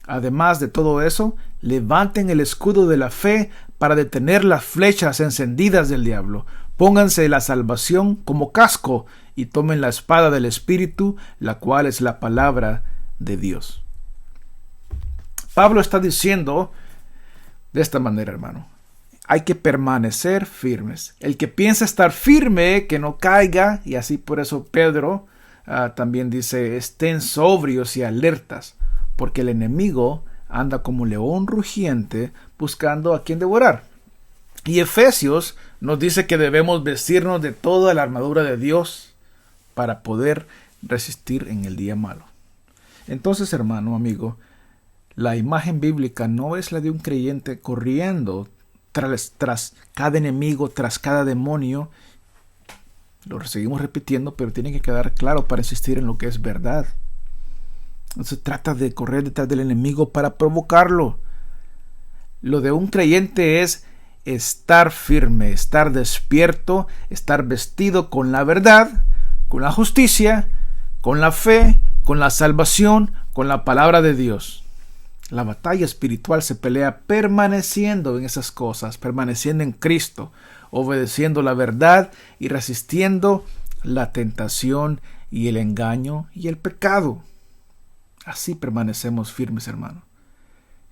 Además de todo eso, levanten el escudo de la fe para detener las flechas encendidas del diablo. Pónganse la salvación como casco y tomen la espada del Espíritu, la cual es la palabra de Dios. Pablo está diciendo de esta manera, hermano. Hay que permanecer firmes. El que piensa estar firme, que no caiga, y así por eso Pedro también dice, estén sobrios y alertas, porque el enemigo anda como león rugiente buscando a quien devorar. Y Efesios nos dice que debemos vestirnos de toda la armadura de Dios para poder resistir en el día malo. Entonces, hermano, amigo, la imagen bíblica no es la de un creyente corriendo tras cada enemigo, tras cada demonio. Lo seguimos repitiendo, pero tiene que quedar claro para insistir en lo que es verdad. No se trata de correr detrás del enemigo para provocarlo. Lo de un creyente es estar firme, estar despierto, estar vestido con la verdad, con la justicia, con la fe, con la salvación, con la palabra de Dios. La batalla espiritual se pelea permaneciendo en esas cosas, permaneciendo en Cristo, obedeciendo la verdad y resistiendo la tentación y el engaño y el pecado. Así permanecemos firmes, hermano.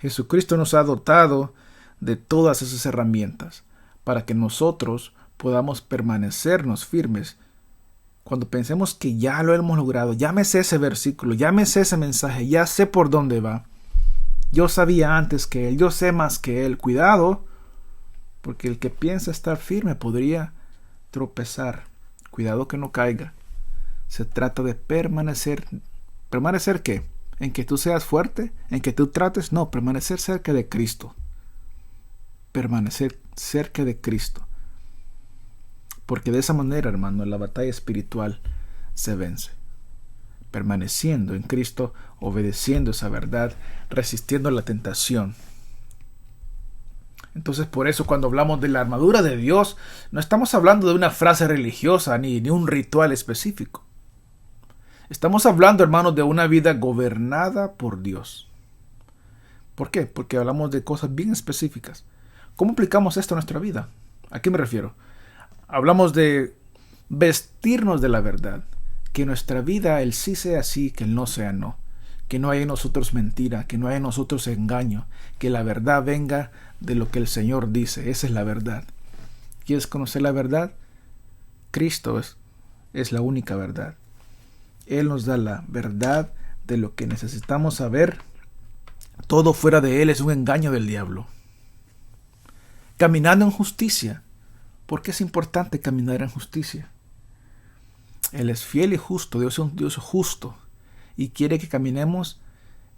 Jesucristo nos ha dotado de todas esas herramientas para que nosotros podamos permanecernos firmes. Cuando pensemos que ya lo hemos logrado, ya me sé ese versículo, ya me sé ese mensaje, ya sé por dónde va. Yo sabía antes que Él, yo sé más que Él. Cuidado, porque el que piensa estar firme podría tropezar. Cuidado que no caiga. Se trata de permanecer. ¿Permanecer qué? ¿En que tú seas fuerte? ¿En que tú trates? No, permanecer cerca de Cristo. Permanecer cerca de Cristo. Porque de esa manera, hermano, la batalla espiritual se vence. Permaneciendo en Cristo, obedeciendo esa verdad, resistiendo la tentación. Entonces, por eso cuando hablamos de la armadura de Dios, no estamos hablando de una frase religiosa ni un ritual específico. Estamos hablando, hermanos, de una vida gobernada por Dios. ¿Por qué? Porque hablamos de cosas bien específicas. ¿Cómo aplicamos esto a nuestra vida? ¿A qué me refiero? Hablamos de vestirnos de la verdad. Que nuestra vida, el sí sea sí, que el no sea no. Que no haya en nosotros mentira, que no haya en nosotros engaño. Que la verdad venga de lo que el Señor dice. Esa es la verdad. ¿Quieres conocer la verdad? Cristo es la única verdad. Él nos da la verdad de lo que necesitamos saber. Todo fuera de Él es un engaño del diablo. Caminando en justicia. ¿Por qué es importante caminar en justicia? Él es fiel y justo. Dios es un Dios justo. Y quiere que caminemos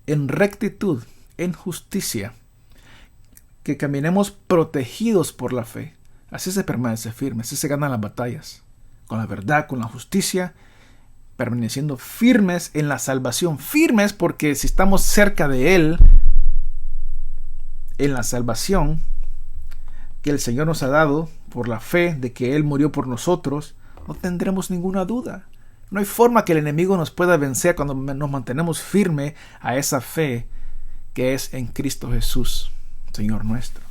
en rectitud, en justicia. Que caminemos protegidos por la fe. Así se permanece firme. Así se ganan las batallas. Con la verdad, con la justicia permaneciendo firmes en la salvación. Firmes porque si estamos cerca de Él, en la salvación que el Señor nos ha dado por la fe de que Él murió por nosotros, no tendremos ninguna duda. No hay forma que el enemigo nos pueda vencer cuando nos mantenemos firmes a esa fe que es en Cristo Jesús, Señor nuestro.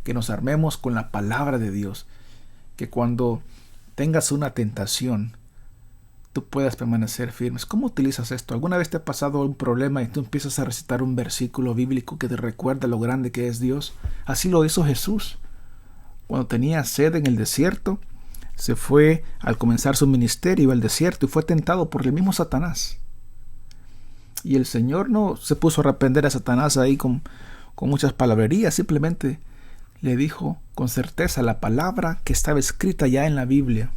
Que nos armemos con la palabra de Dios, que cuando tengas una tentación, tú puedas permanecer firmes. ¿Cómo utilizas esto? ¿Alguna vez te ha pasado un problema y tú empiezas a recitar un versículo bíblico que te recuerda lo grande que es Dios? Así lo hizo Jesús. Cuando tenía sed en el desierto, se fue al comenzar su ministerio, iba al desierto y fue tentado por el mismo Satanás. Y el Señor no se puso a reprender a Satanás ahí con muchas palabrerías, simplemente le dijo con certeza la palabra que estaba escrita ya en la Biblia.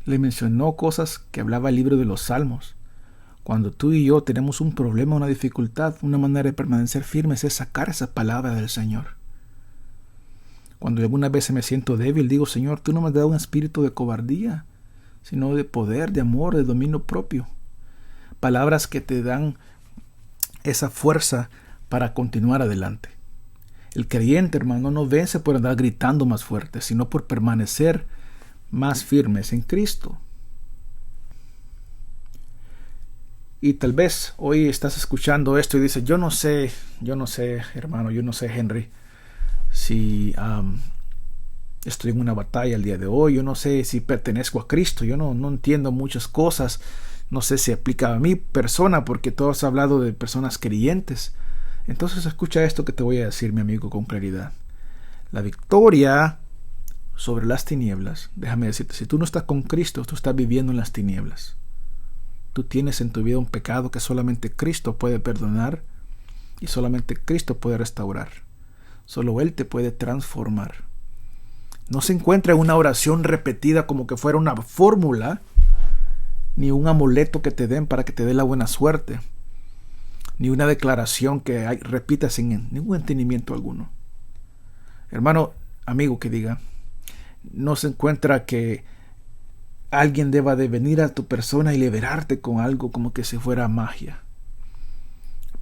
Le mencionó cosas que hablaba el libro de los Salmos. Cuando tú y yo tenemos un problema, una dificultad, una manera de permanecer firmes es sacar esa palabra del Señor. Cuando alguna vez me siento débil, digo, Señor, tú no me has dado un espíritu de cobardía, sino de poder, de amor, de dominio propio. Palabras que te dan esa fuerza para continuar adelante. El creyente, hermano, no vence por andar gritando más fuerte, sino por permanecer más firmes en Cristo. Y tal vez hoy estás escuchando esto y dices, yo no sé, hermano, yo no sé, Henry, si estoy en una batalla el día de hoy, yo no sé si pertenezco a Cristo, yo no entiendo muchas cosas, no sé si aplica a mi persona, porque tú has hablado de personas creyentes. Entonces escucha esto que te voy a decir, mi amigo, con claridad. La victoria sobre las tinieblas, déjame decirte, si tú no estás con Cristo, tú estás viviendo en las tinieblas. Tú tienes en tu vida un pecado que solamente Cristo puede perdonar y solamente Cristo puede restaurar. Solo Él te puede transformar. No se encuentra en una oración repetida como que fuera una fórmula, ni un amuleto que te den para que te dé la buena suerte, ni una declaración que repitas sin ningún entendimiento alguno. Hermano, amigo que diga, no se encuentra que alguien deba de venir a tu persona y liberarte con algo como que si fuera magia.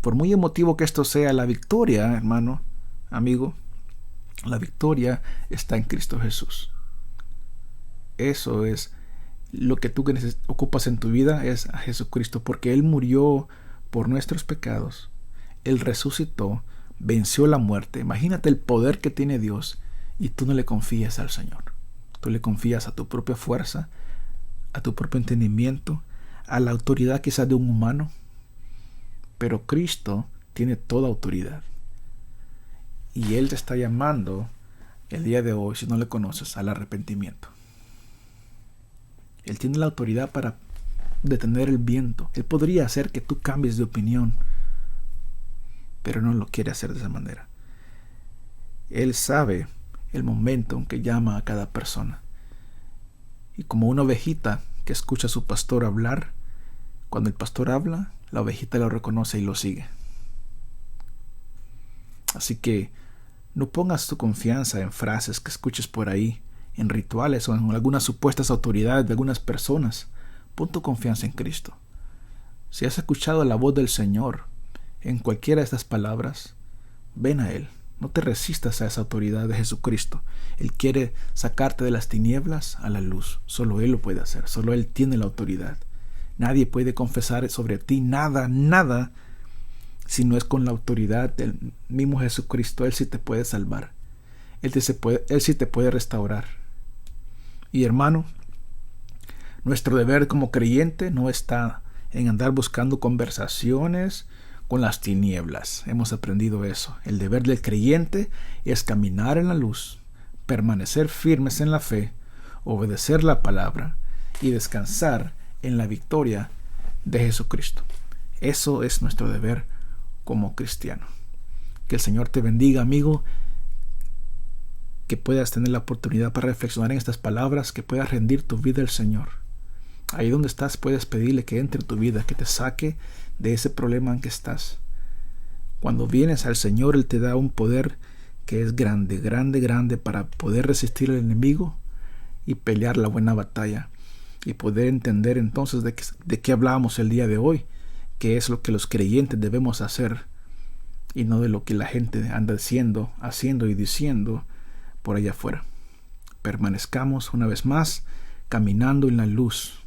Por muy emotivo que esto sea, la victoria, hermano, amigo, la victoria está en Cristo Jesús. Eso es lo que tú ocupas en tu vida, es a Jesucristo, porque Él murió por nuestros pecados. Él resucitó, venció la muerte. Imagínate el poder que tiene Dios y tú no le confías al Señor. Tú le confías a tu propia fuerza, a tu propio entendimiento, a la autoridad quizás de un humano. Pero Cristo tiene toda autoridad. Y Él te está llamando el día de hoy, si no le conoces, al arrepentimiento. Él tiene la autoridad para detener el viento. Él podría hacer que tú cambies de opinión, pero no lo quiere hacer de esa manera. Él sabe el momento en que llama a cada persona. Y como una ovejita que escucha a su pastor hablar, cuando el pastor habla, la ovejita lo reconoce y lo sigue. Así que no pongas tu confianza en frases que escuches por ahí, en rituales o en algunas supuestas autoridades de algunas personas. Pon tu confianza en Cristo. Si has escuchado la voz del Señor en cualquiera de estas palabras, ven a Él. No te resistas a esa autoridad de Jesucristo. Él quiere sacarte de las tinieblas a la luz. Solo Él lo puede hacer. Solo Él tiene la autoridad. Nadie puede confesar sobre ti nada, si no es con la autoridad del mismo Jesucristo. Él sí te puede salvar. Él sí te puede restaurar. Y hermano, nuestro deber como creyente no está en andar buscando conversaciones con las tinieblas. Hemos aprendido eso. El deber del creyente es caminar en la luz, permanecer firmes en la fe, obedecer la palabra y descansar en la victoria de Jesucristo. Eso es nuestro deber como cristiano. Que el Señor te bendiga, amigo, que puedas tener la oportunidad para reflexionar en estas palabras, que puedas rendir tu vida al Señor. Ahí donde estás puedes pedirle que entre en tu vida, que te saque de ese problema en que estás. Cuando vienes al Señor, Él te da un poder que es grande para poder resistir al enemigo y pelear la buena batalla. y poder entender entonces de qué hablábamos el día de hoy, qué es lo que los creyentes debemos hacer y no de lo que la gente anda haciendo y diciendo por allá afuera. Permanezcamos una vez más caminando en la luz,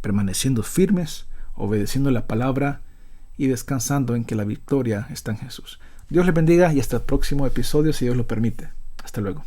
permaneciendo firmes, obedeciendo la palabra y descansando en que la victoria está en Jesús. Dios les bendiga y hasta el próximo episodio si Dios lo permite. Hasta luego.